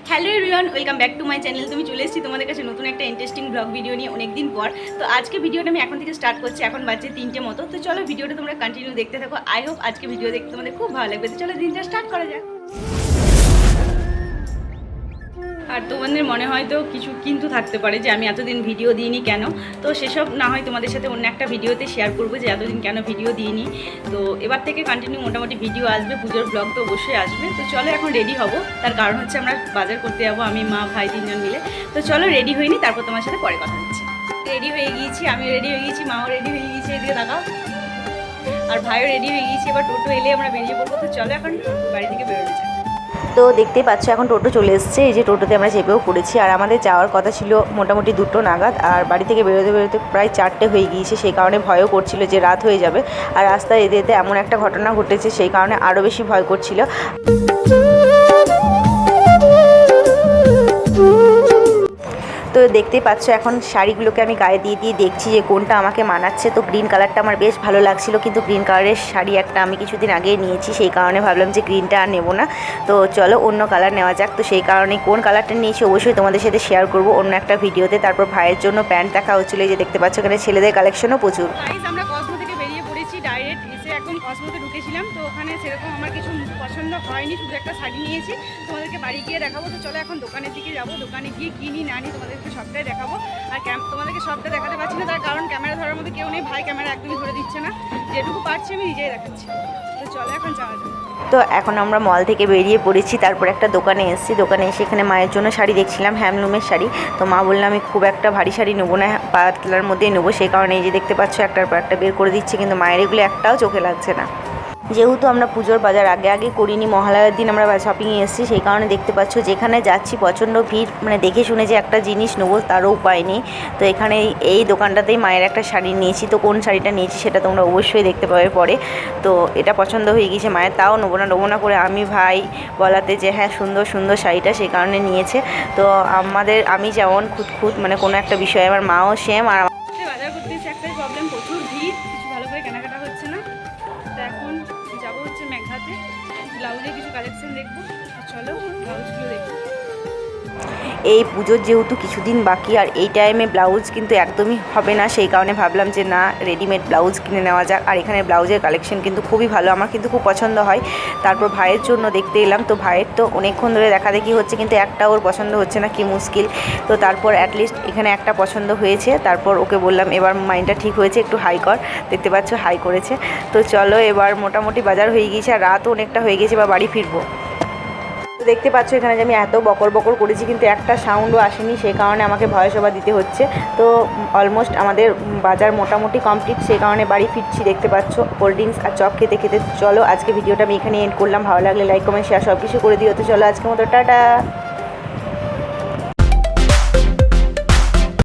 Hello everyone, welcome back to my channel. তুমি চলে এসেছি তোমাদের কাছে নতুন একটা ইন্টারেস্টিং ব্লগ ভিডিও নিয়ে অনেকদিন পর। তো আজকে ভিডিওটা আমি এখন থেকে স্টার্ট করছি, এখন বাজে 3টে মতো। তো চলো ভিডিওটা তোমরা কন্টিনিউ দেখতে থাকো। আই হোপ আজকে ভিডিও দেখতে তোমাদের খুব ভালো লাগবে। তো চলো দিনটা স্টার্ট করা যাক। আর তোমাদের মনে হয়তো কিছু কিন্তু থাকতে পারে যে আমি এতদিন ভিডিও দিইনি কেন। তো সেসব না হয় তোমাদের সাথে অন্য একটা ভিডিওতে শেয়ার করবো যে এতদিন কেন ভিডিও দিইনি। তো এবার থেকে কন্টিনিউ মোটামুটি ভিডিও আসবে, পুজোর ব্লগ তো অবশ্যই আসবে। তো চলো এখন রেডি হব, তার কারণ হচ্ছে আমরা বাজার করতে যাবো, আমি মা ভাই 3জন মিলে। তো চলো রেডি হইনি, তারপর তোমার সাথে পরে কথা হচ্ছে। রেডি হয়ে গিয়েছি, আমিও রেডি হয়ে গিয়েছি, মাও রেডি হয়ে গিয়েছি, এদিকে তাকাও, আর ভাইও রেডি হয়ে গিয়েছি। এবার টোটো এলে আমরা বেরিয়ে পড়বো। তো চলো এখন বাড়ি থেকে বেরোতে চাই। তো দেখতেই পাচ্ছ এখন টোটো চলে এসেছে। এই যে টোটোতে আমরা চেপেও পড়েছি। আর আমাদের যাওয়ার কথা ছিল মোটামুটি 2টো নাগাদ, আর বাড়ি থেকে বেরোতে বেরোতে প্রায় 4টে হয়ে গিয়েছে। সেই কারণে ভয়ও করছিল যে রাত হয়ে যাবে। আর রাস্তায় যেতে যেতে এমন একটা ঘটনা ঘটেছে, সেই কারণে আরও বেশি ভয় করছিল। তো দেখতেই পাচ্ছ এখন শাড়িগুলোকে আমি গায়ে দিয়ে দিয়ে দেখছি যে কোনটা আমাকে মানাচ্ছে। তো গ্রিন কালারটা আমার বেশ ভালো লাগছিল, কিন্তু গ্রিন কালারের শাড়ি একটা আমি কিছুদিন আগে নিয়েছি, সেই কারণে ভাবলাম যে গ্রিনটা আর নেবো না। তো চলো অন্য কালার নেওয়া যাক। তো সেই কারণে কোন কালারটা নিয়েছি অবশ্যই তোমাদের সাথে শেয়ার করবো অন্য একটা ভিডিওতে। তারপর ভাইয়ের জন্য প্যান্ট দেখা হচ্ছিলো, এই যে দেখতে পাচ্ছ এখানে ছেলেদের কালেকশনও প্রচুর। আমরা কসমো থেকে বেরিয়ে পড়েছি, ডাইরেক্ট এসে একদম কসমোতে ঢুকেছিলাম। তো ওখানে সেরকম আমার কিছু পছন্দ হয়নি, শুধু একটা শাড়ি নিয়েছি, তোমাদেরকে বাড়ি গিয়ে দেখাবো। তো চলো এখন দোকানের দিকে যাবো, দোকানে গিয়ে কিনি না নিই তোমাদেরকে সবটাই দেখাবো। আর তোমাদেরকে সবটা দেখাতে পারছি না, তার কারণ ক্যামেরা ধরার মধ্যে কেউ নেই, ভাই ক্যামেরা একদমই ধরে দিচ্ছে না, যেটুকু পারছি আমি নিজেই দেখাচ্ছি। তো চলো এখন যাওয়া যাক। তো এখন আমরা মল থেকে বেরিয়ে পড়েছি, তারপর একটা দোকানে এসেছি। দোকানে এসে এখানে মায়ের জন্য শাড়ি দেখছিলাম, হ্যান্ডলুমের শাড়ি। তো মা বললাম আমি খুব একটা ভারী শাড়ি নেবো না, পাতলার মধ্যেই নেবো। সেই কারণে এই যে দেখতে পাচ্ছ একটার পর একটা বের করে দিচ্ছে, কিন্তু মায়ের এগুলো একটাও চোখে লাগছে না। যেহেতু আমরা পুজোর বাজার আগে করিনি, মহালয়ার দিন আমরা শপিংয়ে এসেছি, সেই কারণে দেখতে পাচ্ছ যেখানে যাচ্ছি প্রচণ্ড ভিড়, মানে দেখে শুনে যে একটা জিনিস নেবো তারও উপায় নেই। তো এখানে এই দোকানটাতেই মায়ের একটা শাড়ি নিয়েছি। তো কোন শাড়িটা নিয়েছি সেটা তোমরা অবশ্যই দেখতে পাবে পরে। তো এটা পছন্দ হয়ে গিয়েছে মায়ের, তাও নেবো না করে আমি ভাই বলাতে যে হ্যাঁ সুন্দর সুন্দর শাড়িটা, সেই কারণে নিয়েছে। তো আমি যেমন খুঁত মানে কোনো একটা বিষয়, আমার মাও সেম। আর বাজার করতে এসে একটাই প্রবলেম, প্রচুর ভিড়, কিছু ভালো করে কেনাকাটা হচ্ছে না। তো এখন যাবো হচ্ছে মেঘাতে, ব্লাউজের কিছু কালেকশন দেখবো। চলো ব্লাউজগুলো দেখবো। এই পুজোর যেহেতু কিছুদিন বাকি, আর এই টাইমে ব্লাউজ কিন্তু একদমই হবে না, সেই কারণে ভাবলাম যে না রেডিমেড ব্লাউজ কিনে নেওয়া যাক। আর এখানে ব্লাউজের কালেকশন কিন্তু খুবই ভালো, আমার কিন্তু খুব পছন্দ হয়। তারপর ভাইয়ের জন্য দেখতে এলাম। তো ভাইয়ের তো অনেকক্ষণ ধরে দেখাদেখি হচ্ছে, কিন্তু একটা ওর পছন্দ হচ্ছে না, কি মুশকিল। তো তারপর অ্যাটলিস্ট এখানে একটা পছন্দ হয়েছে। তারপর ওকে বললাম এবার মাইন্ডটা ঠিক হয়েছে, একটু হাই কর। দেখতে পাচ্ছ হাই করেছে। তো চলো এবার মোটামুটি বাজার হয়ে গিয়েছে, আর রাতও অনেকটা হয়ে গেছে, বা বাড়ি ফিরবো। দেখতে পাচ্ছ এখানে যে আমি এত বকর করেছি, কিন্তু একটা সাউন্ডও আসেনি, সেই কারণে আমাকে ভয়েস ওভার দিতে হচ্ছে। তো অলমোস্ট আমাদের বাজার মোটামুটি কমপ্লিট, সেই কারণে বাড়ি ফিরছি। দেখতে পাচ্ছ কোল্ড ড্রিঙ্কস আর চপ খেতে খেতে। চলো আজকে ভিডিওটা আমি এখানে এন্ড করলাম। ভালো লাগলে লাইক কমেন্ট শেয়ার সব কিছু করে দিও। তো চলো আজকের মতো টাটা।